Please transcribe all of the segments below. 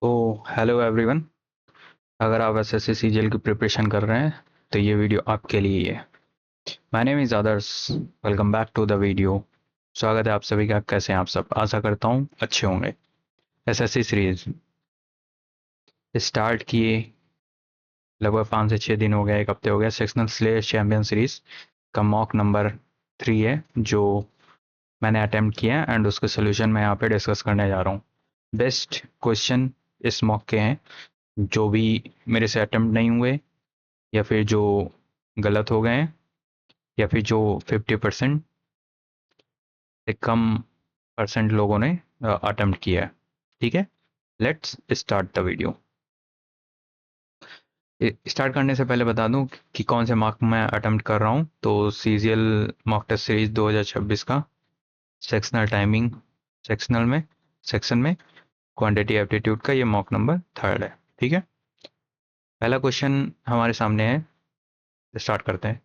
तो hello everyone. अगर आप एसएससी सीजीएल की प्रिपरेशन कर रहे हैं तो ये वीडियो आपके लिए ही है। My name is Adarsh. Welcome back to the video. स्वागत है आप सभी का। कैसे हैं आप सब? आशा करता हूँ अच्छे होंगे। एसएससी सीरीज स्टार्ट किए लगभग 5 से 6 दिन हो गया, एक हफ्ते हो गया। सेक्शनल स्लेश चैंपियन सीरीज का मॉक नंबर 3 है जो मैंने अटेम्प्ट किया है एंड उसके सोल्यूशन मैं यहाँ पे डिस्कस करने जा रहा हूँ। बेस्ट क्वेश्चन इस मॉक के हैं जो भी मेरे से अटेम्प्ट नहीं हुए, या फिर जो गलत हो गए हैं, या फिर जो 50% से कम परसेंट लोगों ने अटेम्प्ट किया है। ठीक है, let's start the video. Start करने से पहले बता दूं कि कौन से मार्क मैं अटेम्प्ट कर रहा हूं। तो सीजीएल मॉक टेस्ट सीरीज 2026 का सेक्शनल टाइमिंग सेक्शनल में सेक्शन में क्वांटिटी एप्टीट्यूड का ये मॉक नंबर 3 है। ठीक है, पहला क्वेश्चन हमारे सामने है। स्टार्ट करते हैं।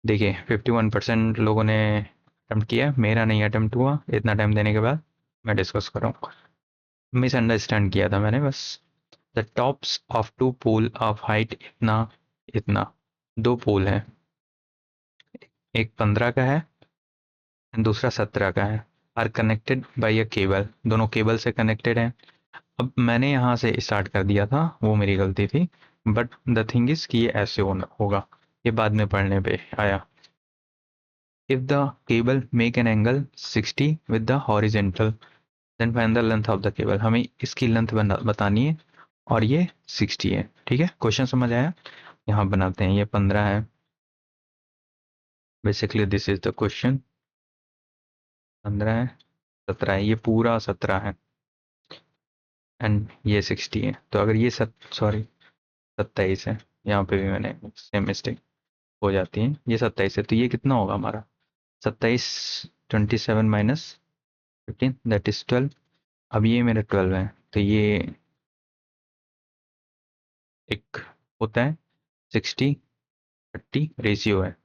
देखिए 51% लोगों ने अटेम्प्ट किया, मेरा नहीं अटेम्प्ट हुआ। इतना टाइम देने के बाद मैं डिस्कस कर रहा हूँ। मिसअंडरस्टैंड किया था मैंने बस। The tops of two pole of height इतना इतना। दो पोल हैं, एक 15 का है दूसरा 17 का है। Are connected by a cable, दोनों केबल से कनेक्टेड हैं। अब मैंने यहाँ से स्टार्ट कर दिया था, वो मेरी गलती थी। बट द थिंग इज कि ये ऐसे होगा, ये बाद में पढ़ने पे आया। If the cable make an angle 60 with the horizontal then find the length of the cable. हमें इसकी लेंथ बतानी है और ये 60 है। ठीक है, क्वेश्चन समझ आया? यहाँ बनाते हैं। ये 15 है, basically this is the question. 15 है, 17 है, ये पूरा 17 है एंड ये 60 है। तो अगर ये 27 है, यहाँ पे भी मैंने सेम मिस्टेक हो जाती है। ये 27 है तो ये कितना होगा हमारा? 27, 27 माइनस 15 दैट इज 12। अब ये मेरा 12 है तो ये एक होता है 60/30 रेशियो है।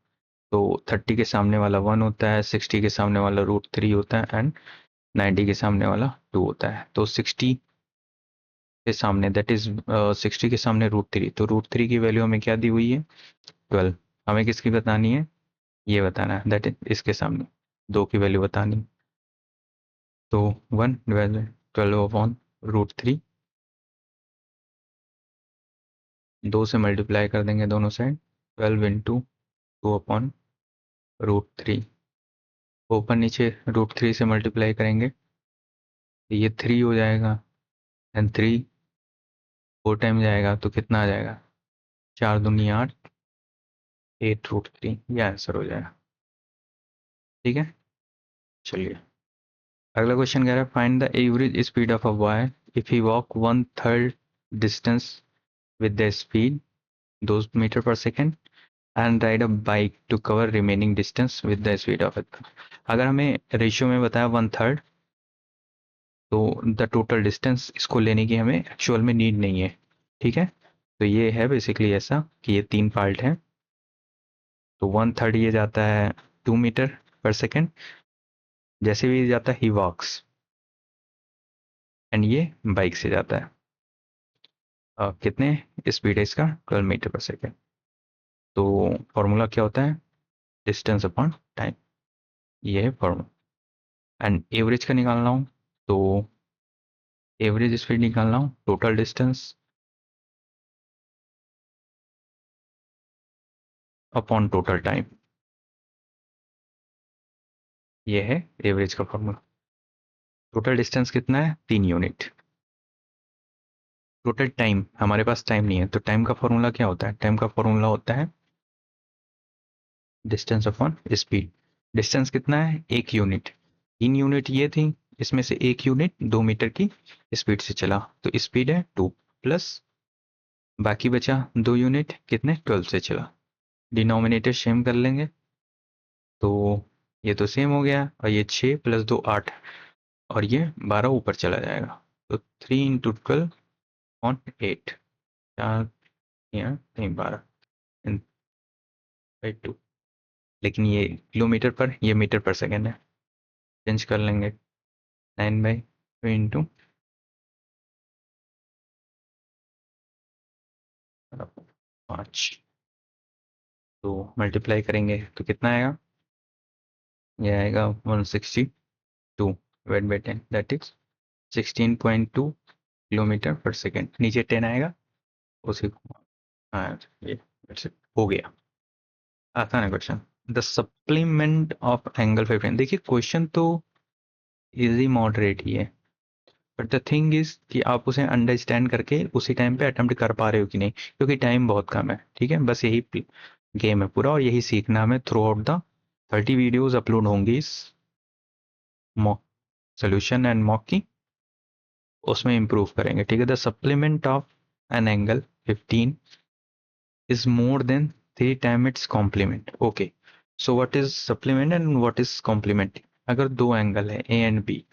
तो 30 के सामने वाला 1 होता है, 60 के सामने वाला √3 होता है एंड 90 के सामने वाला 2 होता है। तो 60 के सामने दैट इज 60 के सामने √3, तो √3 की वैल्यू हमें क्या दी हुई है? 12। हमें किसकी बतानी है? ये बताना है, दैट इज इसके सामने 2 की वैल्यू बतानी। तो 1/12 अपॉन √3, 2 से मल्टीप्लाई कर देंगे दोनों साइड। 12 × 2 अपॉन √3, ऊपर नीचे √3 से मल्टीप्लाई करेंगे तो ये 3 हो जाएगा एंड 3 4 टाइम जाएगा तो कितना आ जाएगा? 4 दूनी 8, 8√3, ये आंसर हो जाएगा। ठीक है, चलिए अगला क्वेश्चन कह रहा है find the average speed of a boy if he walk 1/3 distance with the speed 2 metre per second and ride a bike to cover remaining distance with the speed of it. अगर हमें ratio में बताया 1/3, तो the total distance इसको लेने की हमें actual में नीड नहीं है। ठीक है, तो ये है बेसिकली ऐसा कि ये 3 पार्ट है। तो 1/3 ये जाता है 2 मीटर पर सेकेंड, जैसे भी जाता है ही वॉक्स, एंड ये बाइक से जाता है। कितने स्पीड है इसका? 12 मीटर पर सेकेंड। तो फॉर्मूला क्या होता है? डिस्टेंस अपॉन टाइम, ये है फॉर्मूला। एंड एवरेज का निकालना हो तो एवरेज स्पीड निकालना हो, total distance upon total time, ये है एवरेज का फॉर्मूला। टोटल डिस्टेंस कितना है? 3 यूनिट। टोटल टाइम, हमारे पास टाइम नहीं है तो टाइम का फॉर्मूला क्या होता है? टाइम का फॉर्मूला होता है डिस्टेंस अपॉन स्पीड। डिस्टेंस कितना है? 1 यूनिट। 3 यूनिट ये थी, इसमें से 1 यूनिट 2 मीटर की स्पीड से चला तो स्पीड है 2, प्लस बाकी बचा 2 यूनिट कितने? 12 से चला। डिनोमिनेटर सेम कर लेंगे तो ये तो सेम हो गया, और ये 6 + 2 8, और ये 12 ऊपर चला जाएगा। तो 3 × 12/8, 4 या नहीं 12/2। लेकिन ये किलोमीटर पर, ये मीटर पर सेकेंड है, चेंज कर लेंगे। 9/2 इंटू 5, तो मल्टीप्लाई करेंगे तो कितना आएगा? ये आएगा 162 divide by 10, that is 16.2 kilometre पर सेकेंड। नीचे 10 आएगा उसी को। हाँ, ये that's it, हो गया। आसान है question. The supplement of angle 15। देखिए क्वेश्चन तो इजी मॉडरेट ही है, बट द थिंग इज कि आप उसे अंडरस्टैंड करके उसी टाइम पे अटेम्प्ट कर पा रहे हो कि नहीं, क्योंकि टाइम बहुत कम है। ठीक है, बस यही गेम है पूरा, और यही सीखना हमें through out the 30 videos upload होंगी इस मॉक सोल्यूशन एंड मॉक की, उसमें इंप्रूव करेंगे। ठीक है, the supplement of an angle 15 is more than 3 times its complement. Okay, so what is supplement and what is complement? अगर दो एंगल है ए एंड बी,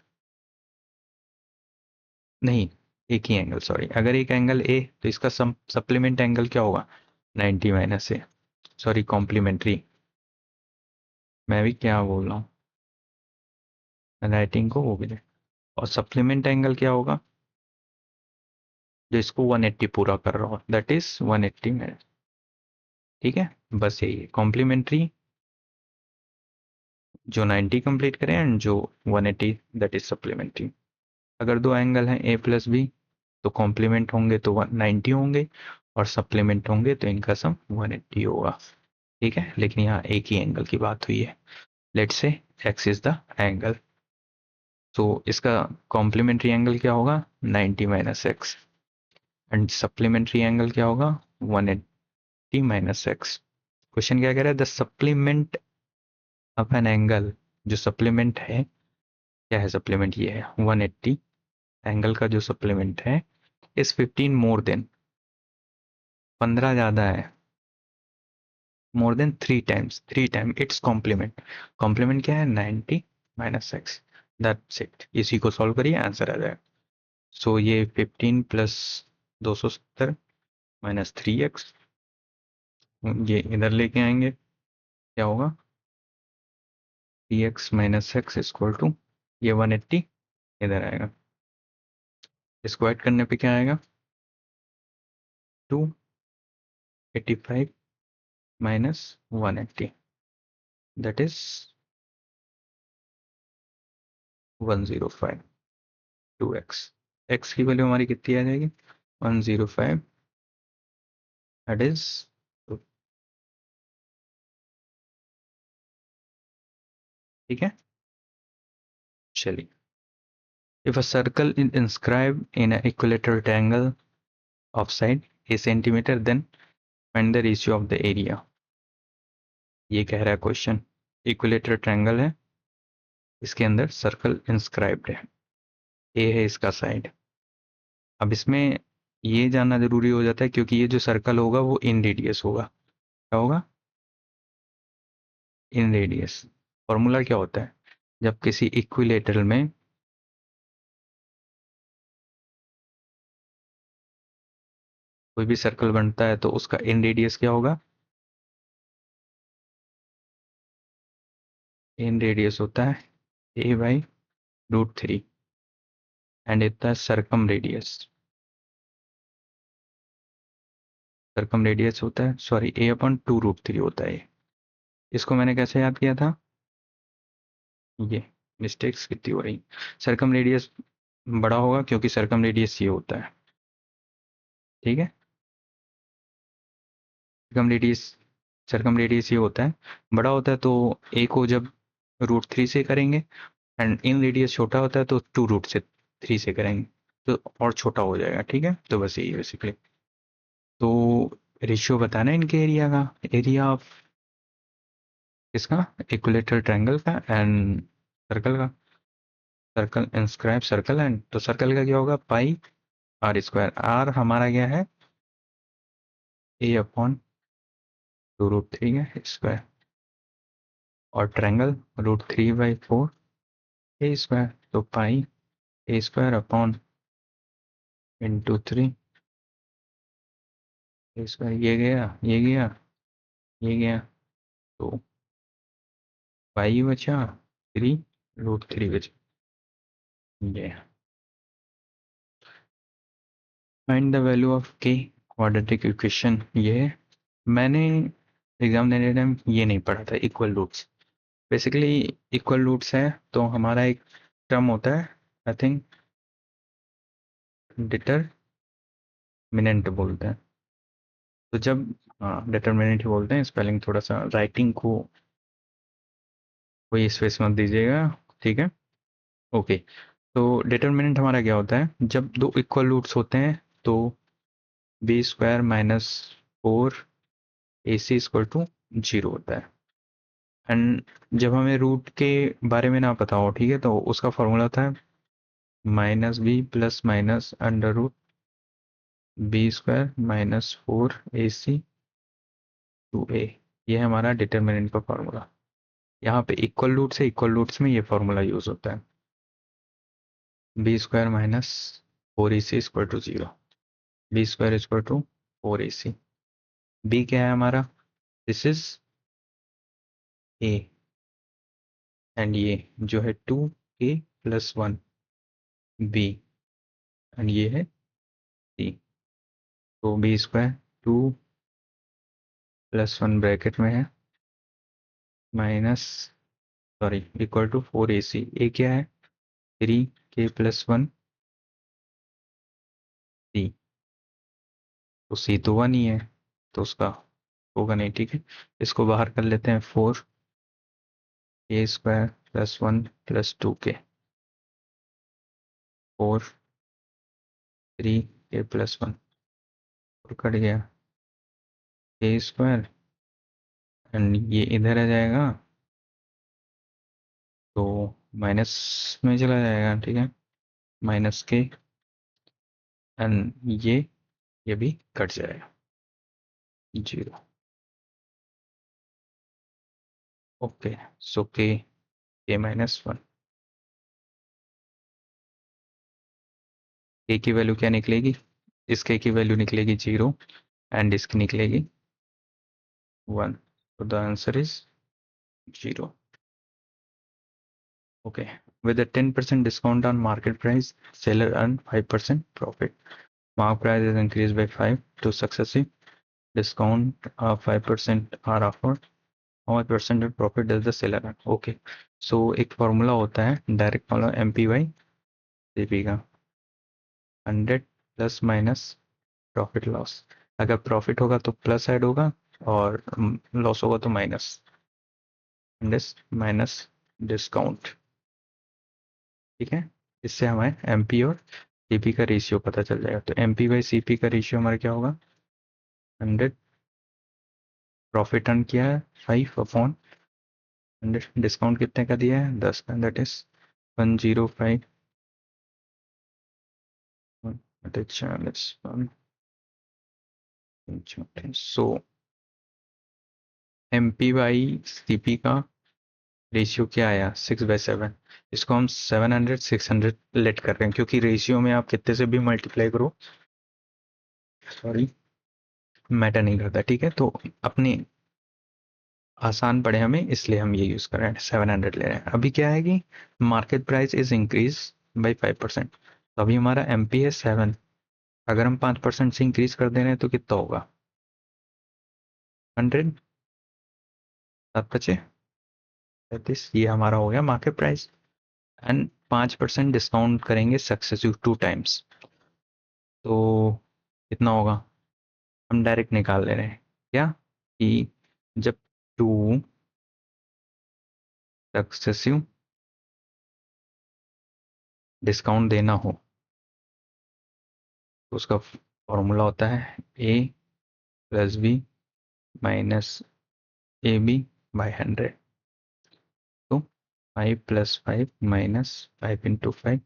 नहीं, एक ही एंगल, सॉरी, अगर एक एंगल ए तो इसका सप्लीमेंट एंगल क्या होगा? 90 माइनस ए, सॉरी कॉम्प्लीमेंट्री, मैं भी क्या बोल रहा हूँ, राइटिंग को वो भी दे। और सप्लीमेंट एंगल क्या होगा? जो इसको 180 पूरा कर रहा हो, दैट इज 180 माइनस। ठीक है, बस यही है कॉम्प्लीमेंट्री, जो 90 कंप्लीट करें, एंड जो 180 दैट इज सप्लीमेंट्री। अगर दो एंगल हैं ए प्लस बी, तो कॉम्प्लीमेंट होंगे तो 190 होंगे, और सप्लीमेंट होंगे तो इनका सम 180 होगा। ठीक है, लेकिन यहाँ एक ही एंगल की बात हुई है। Let's say x is the angle, तो इसका कॉम्प्लीमेंट्री एंगल क्या होगा? 90 minus x, and supplementary angle क्या होगा? 180 माइनस एक्स। क्वेश्चन क्या कह रहा है? The supplement of an angle, जो सप्लीमेंट है, क्या है सप्लीमेंट? ये है 180, एंगल का जो सप्लीमेंट है इज 15 मोर देन, 15 ज्यादा है, more than 3 time it's complement. Complement क्या है? 90 माइनस एक्स, दैट्स इट। इसी को सॉल्व करिए, आंसर आ जाएगा। सो ये 15 प्लस 270 माइनस 3x, ये इधर लेके आएंगे, क्या होगा? 3x minus x equal to, ये 180 इधर आएगा, इसको ऐड करने पे क्या आएगा? 285 minus 180, that is 105, 2x। x की वैल्यू हमारी कितनी आ जाएगी? 105, दैट इज, ठीक है, चलिए। If a circle is inscribed in an equilateral triangle of side a centimeter, then find the ratio of the area. ये कह रहा है क्वेश्चन, इक्विलेटरल ट्रायंगल है, इसके अंदर सर्कल इंस्क्राइब्ड है, ए है इसका साइड। अब इसमें ये जानना जरूरी हो जाता है, क्योंकि ये जो सर्कल होगा वो इन रेडियस होगा। क्या होगा? इन रेडियस। फॉर्मूला क्या होता है जब किसी इक्विलेटरल में कोई भी सर्कल बनता है, तो उसका इन रेडियस क्या होगा? इन रेडियस होता है a/√3, एंड इतना सर्कम रेडियस, सर्कम रेडियस होता है, सॉरी, a/2√3 होता है। इसको मैंने कैसे याद किया था? ये मिस्टेक्स कितनी हो रही। सर्कम रेडियस बड़ा होगा, क्योंकि सर्कम रेडियस ये होता है। ठीक है, सर्कम रेडियस, सर्कम रेडियस ये होता है, बड़ा होता है, तो ए को जब √3 से करेंगे, एंड इन रेडियस छोटा होता है, तो 2√3 से करेंगे तो और छोटा हो जाएगा। ठीक है, तो बस यही बेसिकली। तो रेशियो बताना है इनके एरिया का, एरिया ऑफ इसका इक्विलेटरल ट्रायंगल का एंड सर्कल का। सर्कल इंस्क्राइब सर्कल, एंड तो सर्कल का क्या होगा? पाई आर स्क्वायर। आर हमारा क्या है? a/√3 है स्क्वायर, और ट्रायंगल √3/4 ए स्क्वायर, तो पाई ए स्क्वायर अपॉन इंटू 3 ए स्क्वायर। ये गया, ये गया, ये गया, तो पाई बचा, 3√3 बचा। ये फाइंड द वैल्यू ऑफ के क्वाड्रेटिक इक्वेशन, ये है मैंने एग्जाम देने टाइम ये नहीं पढ़ा था equal roots. Basically equal roots है तो हमारा एक टर्म होता है, आई थिंक डिटरमिनेंट बोलते हैं। तो जब, हाँ डिटरमिनेंट ही बोलते हैं, स्पेलिंग थोड़ा सा राइटिंग को कोई स्पेस मत दीजिएगा, ठीक है। ओके, तो डिटरमिनेंट हमारा क्या होता है, जब दो इक्वल रूट्स होते हैं तो बी स्क्वायर माइनस 4ac = 0 होता है। एंड जब हमें रूट के बारे में ना पता हो, ठीक है, तो उसका फॉर्मूला होता है -b plus minus √b² - 4ac/2a। ये है हमारा डिटरमिनेंट का फॉर्मूला। यहाँ पे इक्वल रूट्स है, इक्वल रूट्स में ये फॉर्मूला यूज होता है, b² - 4ac = 0। b² = 4ac। b क्या है हमारा, दिस इज a, एंड ये जो है 2a+1b, एंड ये है c। तो b² 2+1 ब्रैकेट में है माइनस, सॉरी, =4ac। a क्या है 3k+1c, तो c तो 1 ही है, तो उसका होगा नहीं, ठीक है। इसको बाहर कर लेते हैं, 4a² + 1 + 2k, 4 3k+1 और कट गया a², एंड ये इधर आ जाएगा तो माइनस में चला जाएगा, ठीक है, -k, एंड ये भी कट जाएगा 0। ओके, सो k-1, k की वैल्यू क्या निकलेगी, इस k की वैल्यू निकलेगी 0 एंड इसकी निकलेगी 1, तो the answer is 0। Okay. With a 10% discount on market price, seller earn 5% profit. Market price is increased by 5 to successive discount of 5% are offered. How much percent of profit does the seller earn? Okay. So एक formula होता है, direct formula MPY/CP का, 100 plus minus profit loss. अगर profit होगा तो plus add होगा और loss होगा तो माइनस, माइनस डिस्काउंट, ठीक है। इससे हमें एमपी और सीपी का रेशियो पता चल जाएगा। तो MPY/CP का रेशियो हमारा क्या होगा, 100, प्रॉफिट अर्न किया है 5/100, डिस्काउंट कितने का दिया है 10 का, दैट इज 105, 40, सो MPY/CP का रेशियो क्या आया 6/7। इसको हम 700 600 लेट कर रहे हैं, क्योंकि रेशियो में आप कितने से भी मल्टीप्लाई करो, सॉरी, मैटर नहीं करता, ठीक है। तो अपनी आसान पड़े हमें, इसलिए हम ये यूज कर रहे हैं, 700 ले रहे हैं। अभी क्या है कि market price is increase by 5%, तो अभी हमारा एमपी है 7, अगर हम 5% से इंक्रीज कर दे रहे हैं तो कितना होगा 100, 7×5 35, ये हमारा हो गया मार्केट प्राइस। एंड 5% डिस्काउंट करेंगे सक्सेसिव 2 टाइम्स, तो कितना होगा, हम डायरेक्ट निकाल ले रहे हैं क्या, कि जब 2 सक्सेसिव डिस्काउंट देना हो तो उसका फॉर्मूला होता है A+B - AB/100। तो 5 + 5 - 5 × 5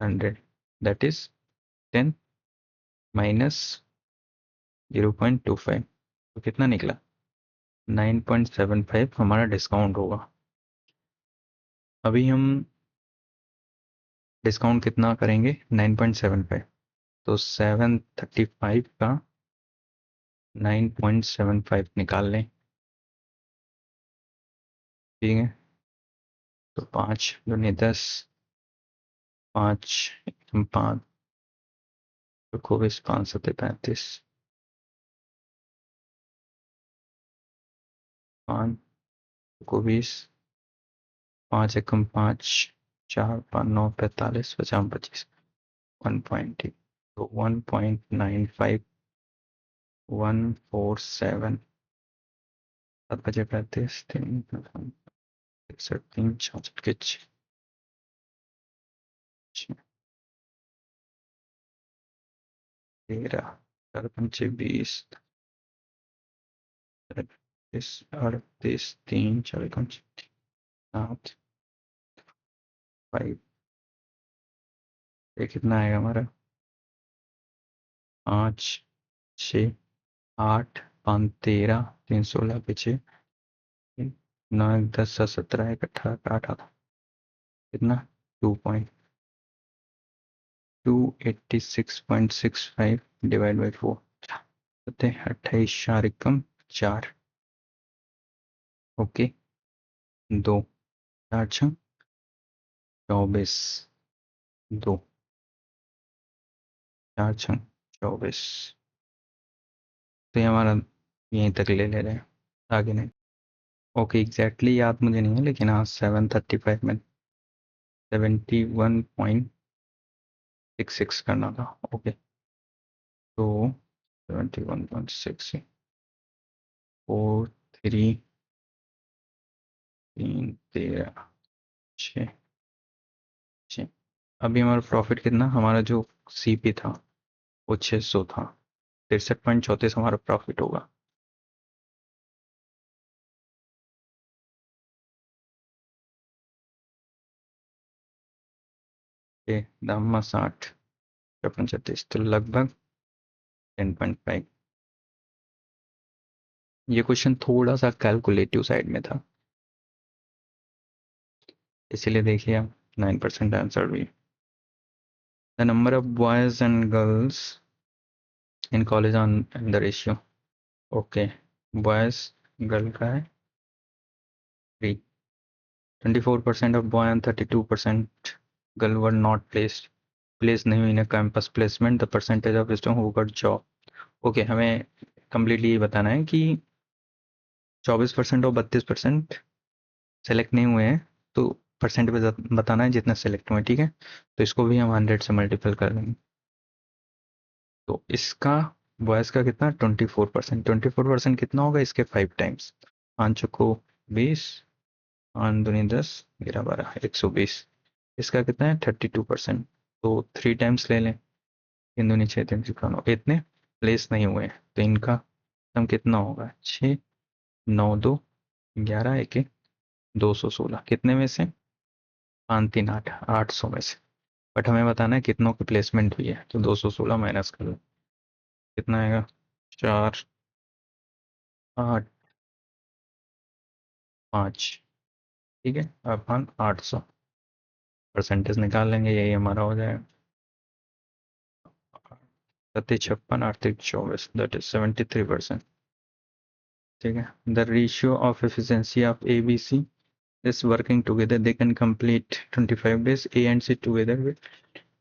100, दैट इज 10 -0.25, तो कितना निकला 9.75 हमारा डिस्काउंट होगा। अभी हम डिस्काउंट कितना करेंगे 9.75, तो 735 का 9.75 निकाल लें, ठीक है। तो 5×10, 5 5 5 5 7 35, 5 को 20, 5 एकम 5, 4 5 9 45, 50 25, 1.8, तो 1.95, 147, 7 बजे 35, 3 61, 3 66 के 13, 4 पंचे 20, 38, 38, 3 4 पंचे 7, 5, ये कितना आएगा हमारा? 5 6 8 5 13, 3 16 पीछे 9 10 17 18 18, कितना? 2.286.65 डिवाइड बाई 4, 28 4 एकम 4, ओके 2 4 6 24, 2 4 6 24, तो ये हमारा यहीं तक ले ले रहे हैं, आगे नहीं। ओके एग्जैक्टली याद मुझे नहीं है, लेकिन हाँ 735 में 71.66 करना था। ओके तो 71.66, 4 3 3 13 6 6, अभी हमारा प्रॉफिट कितना? हमारा जो सीपी था वो 600 था, 63.34 हमारा प्रॉफिट होगा। दाम 60 35, तो लगभग 10.5। ये क्वेश्चन थोड़ा सा कैलकुलेटिव साइड में था, इसीलिए देखिए आप 9% आंसर भी। The number of boys and girls in college on the ratio, okay boys girl का है 3, 24% of boy and 32% girl were not place नहीं हुई in campus placement, the percentage of student who got job. Okay हमें completely ये बताना है कि 24% और 32% सेलेक्ट नहीं हुए हैं, तो परसेंट पे बताना है जितना सेलेक्ट हुए, ठीक है। तो इसको भी हम 100 से मल्टीपल कर देंगे, तो इसका बॉयज़ का कितना? 24%, 24% कितना होगा? इसके 5 टाइम्स, 5 चौको 20, 5 दूनी 10, 11 12, 120। इसका कितना है? 32%, तो 3 टाइम्स ले लें, 3 दूनी 6 3 9, इतने प्लेस नहीं हुए हैं, तो इनका सम कितना होगा? 6 9 2 11 1 216, कितने में से? 5 3 8, 800 में से। बट हमें बताना है कितनों की प्लेसमेंट हुई है, तो 216 माइनस कर लो, कितना आएगा? 4 8 5, ठीक है, अपन 800 परसेंटेज निकाल लेंगे, यही हमारा हो जाएगा 56 8 24, दैट इज 73%, ठीक है। The ratio of efficiency of A B C is working together, they can complete 25 days, A and C together.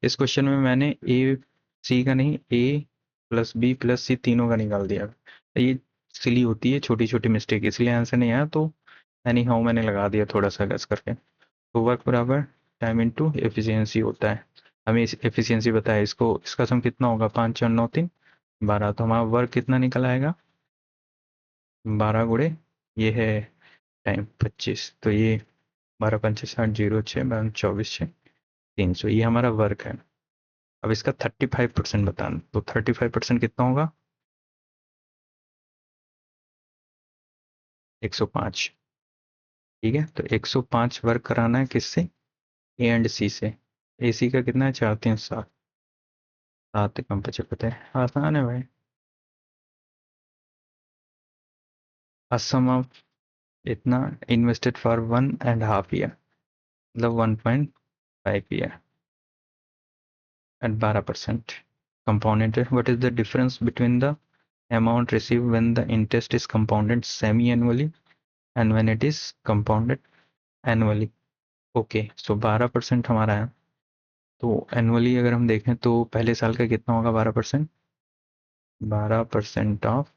इस क्वेश्चन में मैंने ए सी का नहीं, A plus B plus C तीनों का निकाल दिया। ये सिली होती है, छोटी छोटी मिस्टेक, इसलिए आंसर नहीं आया, तो एनी हाउ मैंने लगा दिया थोड़ा सा गस करके। तो वर्क बराबर टाइम इनटू एफिशिएंसी होता है, हमें एफिशिएंसी बताया, इसको इसका सम कितना होगा? 5 4 9 3 12, तो हमारा वर्क कितना निकल आएगा? 12 गुणे ये है टाइम 25, तो ये 12 पंचे 60, 0 6 24 6 300, ये हमारा वर्क है। अब इसका 35% बताना, तो 35% कितना होगा? 105, ठीक है। तो 105 वर्क कराना है किससे? ए एंड सी से। ए सी का कितना है? 4 3 7, 7 कम 75, आसान है भाई। असम ऑफ इतना इन्वेस्टेड फॉर 1.5 ईयर, मतलब 1.5 year at 12% compounded. What is the difference between the amount received when the interest is compounded semi-annually and when it is compounded annually? Okay so 12% हमारा है, तो एनुअली अगर हम देखें तो पहले साल का कितना होगा? 12%, 12% ऑफ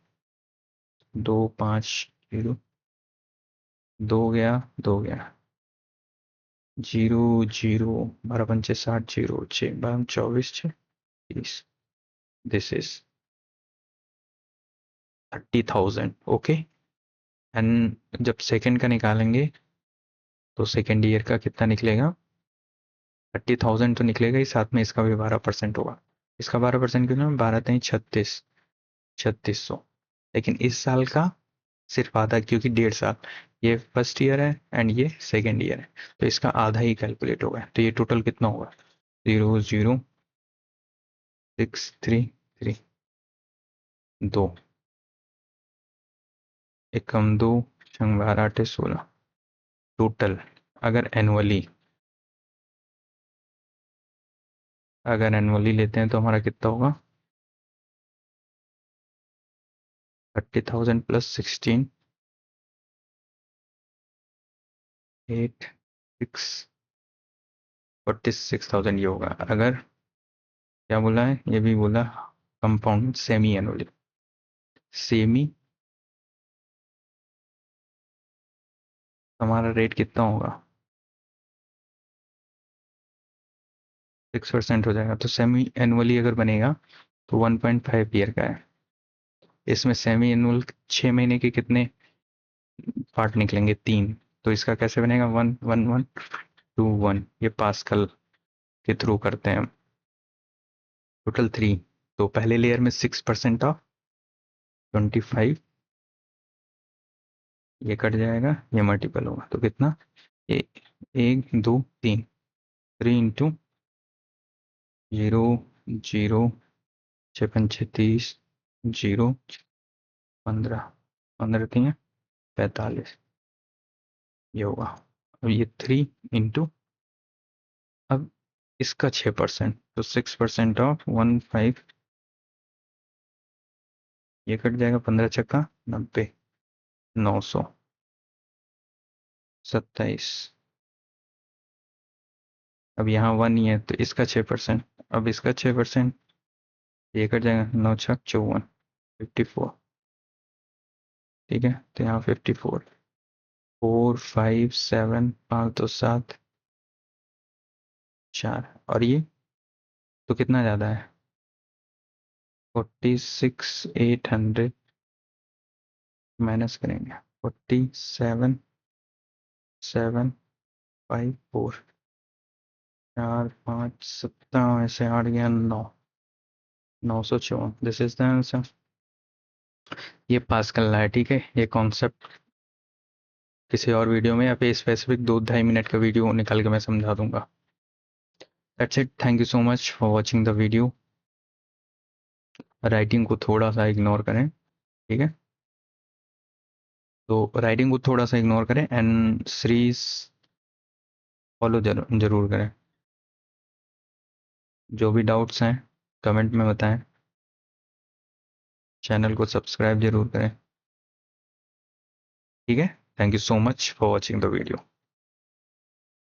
2 5 0 दो गया 0 0 12 पंचे 60 0 6 12 24 6 30 दिस इज 30,000 ओके। एंड जब सेकंड का निकालेंगे तो सेकंड ईयर का कितना निकलेगा 30,000 तो निकलेगा ही, साथ में इसका भी 12% होगा। इसका 12% क्यों ना, 12 तीन 36 3600। लेकिन इस साल का सिर्फ आधा, क्योंकि 1.5 साल, ये फर्स्ट ईयर है एंड ये सेकेंड ईयर है, तो इसका आधा ही कैलकुलेट होगा। तो ये टोटल कितना होगा 00633 दो एकम दो छंग 12 8 16 टोटल। अगर एनुअली लेते हैं तो हमारा कितना होगा 30,000 प्लस 16 8 6 46,000 ये होगा। अगर क्या बोला है, ये भी बोला कंपाउंड सेमी एनुअली। सेमी हमारा रेट कितना होगा 6% हो जाएगा। तो सेमी एनुअली अगर बनेगा तो 1.5 ईयर का है। इसमें सेमी एनुअल 6 महीने के कितने पार्ट निकलेंगे 3। तो इसका कैसे बनेगा 1 1 1 2 1, ये पास्कल के थ्रू करते हैं हम। टोटल 3, तो पहले लेयर में 6% ऑफ 25, ये कट जाएगा, ये मल्टीपल होगा तो कितना 1 2 3 3 इंटू 0 0 6 5 30 0 15 15 3 45, ये होगा। अब ये 3 इंटू, अब इसका 6%, तो 6% ऑफ 15, ये कट जाएगा 15 छक्का 90 927। अब यहाँ 1 ही है तो इसका 6%, अब इसका 6%, ये कट जाएगा 9 छक 54 54। ठीक है, तो यहाँ 54 4 5 7 5 2 7 4, और ये तो कितना ज़्यादा है 46 800 माइनस करेंगे 47 7 5 4 4 5 7 ऐसे 8 गया 9 954। This is the answer. ये पास करना है, ठीक है। ये कॉन्सेप्ट किसी और वीडियो में या फिर स्पेसिफिक 2-2.5 मिनट का वीडियो निकाल के मैं समझा दूंगा। That's it, thank you so much for watching the video. Writing को थोड़ा सा इग्नोर करें, ठीक है। तो राइटिंग को थोड़ा सा इग्नोर करें एंड सीरीज फॉलो जरूर करें। जो भी डाउट्स हैं कमेंट में बताएं, चैनल को सब्सक्राइब जरूर करें, ठीक है। Thank you so much for watching the video.